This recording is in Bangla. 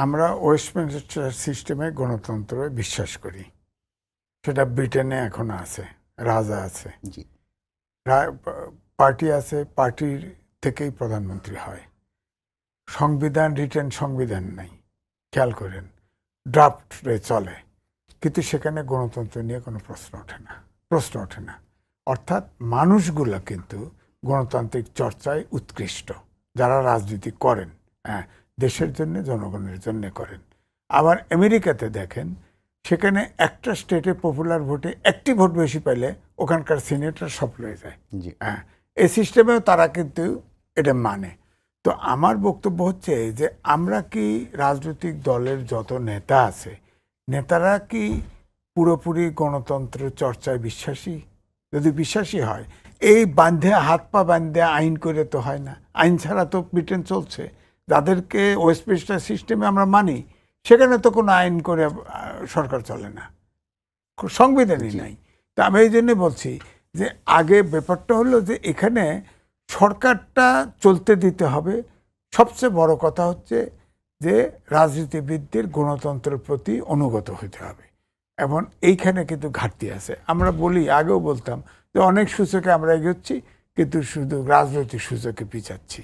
আমরা ওয়েস্টমিনস্টার সিস্টেমে গণতন্ত্রে বিশ্বাস করি। সেটা ব্রিটেনে এখনো আছে, রাজা আছে, জি পার্টি আছে, পার্টির থেকেই প্রধানমন্ত্রী হয়। সংবিধান, রিটেন সংবিধান নাই, খেয়াল করেন, ড্রাফটে চলে, কিন্তু সেখানে গণতন্ত্র নিয়ে কোনো প্রশ্ন ওঠে না। অর্থাৎ মানুষগুলো কিন্তু গণতান্ত্রিক চর্চায় উৎকৃষ্ট, যারা রাজনীতি করেন, হ্যাঁ, দেশের জন্য, জনগণের জন্য করেন। আবার আমেরিকাতে দেখেন, সেখানে একটা স্টেটে পপুলার ভোটে একটি ভোট বেশি পাইলে ওখানকার সিনেটর সব লয়ে যায়। জি হ্যাঁ, এই সিস্টেমেও তারা কিন্তু এটা মানে। তো আমার বক্তব্য হচ্ছে যে আমরা কি রাজনৈতিক দলের যত নেতা আছে, নেতারা কি পুরোপুরি গণতন্ত্র চর্চায় বিশ্বাসী? যদি বিশ্বাসী হয়, এই বান্ধে হাত পা বান্ধে আইন করে তো হয় না। আইন ছাড়া তো ব্রিটেন চলছে, যাদেরকে ওয়েস্টমিনস্টার সিস্টেমে আমরা মানি, সেখানে তো কোনো আইন করে সরকার চলে না, সংবিধানই নাই। তা আমি এই জন্য বলছি যে আগে ব্যাপারটা হলো যে এখানে সরকারটা চলতে দিতে হবে। সবচেয়ে বড় কথা হচ্ছে যে রাজনীতিবিদদের গণতন্ত্রের প্রতি অনুগত হতে হবে, এবং এইখানে কিন্তু ঘাটতি আছে। আমরা বলি, আগেও বলতাম যে অনেক সূচকে আমরা এগোচ্ছি, কিন্তু শুধু রাজনৈতিক সূচকে পিছাচ্ছি।